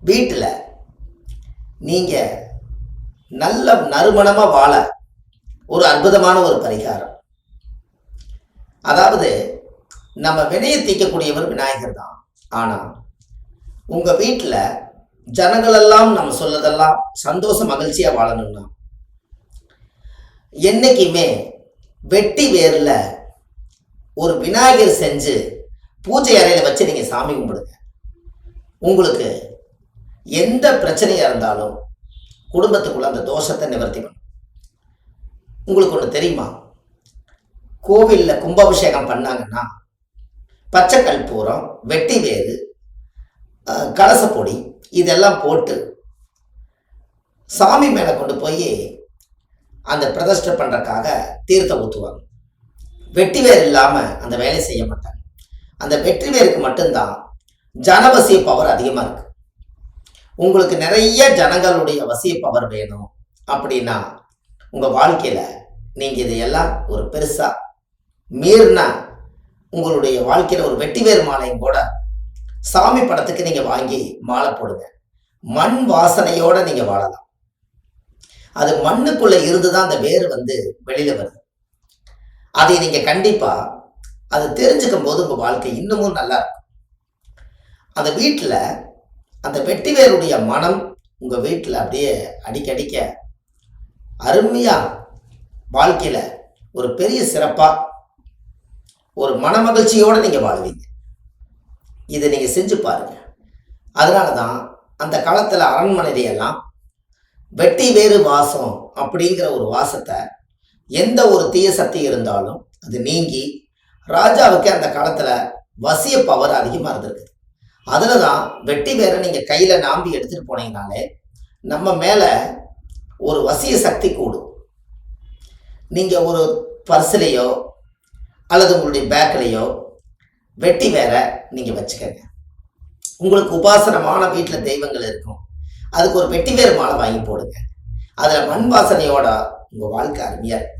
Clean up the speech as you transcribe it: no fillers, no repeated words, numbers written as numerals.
வீட்டில் நீங்கள் நல்ல நறுமணமாக வாழ ஒரு அற்புதமான ஒரு பரிகாரம். அதாவது நம்ம வினையை தீர்க்கக்கூடியவர் விநாயகர் தான். ஆனால் உங்கள் வீட்டில் ஜனங்களெல்லாம் நம்ம சொல்லதெல்லாம் சந்தோஷ மகிழ்ச்சியாக வாழணும்னா என்றைக்குமே வெட்டி வேரில் ஒரு விநாயகர் செஞ்சு பூஜை அறையில் வச்சு நீங்கள் சாமி கும்பிடுங்க. உங்களுக்கு எந்த பிரச்சனையாக இருந்தாலும் குடும்பத்துக்குள்ள அந்த தோஷத்தை நிவர்த்தி பண்ணும். உங்களுக்கு ஒன்று தெரியுமா? கோவிலில் கும்பாபிஷேகம் பண்ணாங்கன்னா பச்சை கற்பூரம், வெட்டி வேறு, கலசப்பொடி இதெல்லாம் போட்டு சாமி மேலே கொண்டு போய் அந்த பிரதிஷ்டை பண்ணுறதுக்காக தீர்த்தம் ஊற்றுவாங்க. வெட்டி வேர் இல்லாமல் அந்த வேலையை செய்ய மாட்டாங்க. அந்த வெற்றி வேருக்கு மட்டும்தான் ஜனவசிய பவர் அதிகமாக இருக்குது. உங்களுக்கு நிறைய ஜனங்களுடைய வசிய பவர் வேணும் அப்படின்னா உங்கள் வாழ்க்கையில் நீங்கள் இதையெல்லாம் ஒரு பெருசாக மீறினா உங்களுடைய வாழ்க்கையில் ஒரு வெட்டி வேறு மாலையும் கூட சாமி படத்துக்கு நீங்கள் வாங்கி மாலை போடுங்க. மண் வாசனையோடு நீங்கள் வாழலாம். அது மண்ணுக்குள்ளே இருந்து தான் அந்த வேர் வெளியில் வருது. அதை நீங்கள் கண்டிப்பாக அது தெரிஞ்சுக்கும் போது உங்கள் வாழ்க்கை இன்னமும் நல்லா இருக்கும். அந்த வீட்டில் அந்த வெட்டி வேருடைய மனம் உங்கள் வீட்டில் அப்படியே அடிக்கடிக்க அருமையாக வாழ்க்கையில் ஒரு பெரிய சிறப்பாக ஒரு மனமகிழ்ச்சியோடு நீங்கள் வாழ்வீங்க. இதை நீங்கள் செஞ்சு பாருங்கள். அதனால தான் அந்த காலத்தில் அரண்மனையிலையெல்லாம் வெட்டி வேறு வாசம் அப்படிங்கிற ஒரு வாசத்தை எந்த ஒரு தீய சக்தி இருந்தாலும் அது நீங்கி ராஜாவுக்கு அந்த காலத்தில் வசிய பவர் அதிகமாக இருந்திருக்கு. அதில் தான் வெட்டி வேற நீங்கள் கையில் நாம்பி எடுத்துகிட்டு போனீங்கனாலே நம்ம மேலே ஒரு வசிய சக்தி கூடும். நீங்கள் ஒரு பர்ஸ்லேயோ அல்லது உங்களுடைய பேக்கிலையோ வெட்டி வேற நீங்கள் வச்சுக்கங்க. உங்களுக்கு உபாசனமான வீட்டில் தெய்வங்கள் இருக்கும், அதுக்கு ஒரு வெட்டி வேறு மாலை வாங்கி போடுங்க. அதில் மண் வாசனையோட உங்கள் வாழ்க்கை அருமையாக இருக்கும்.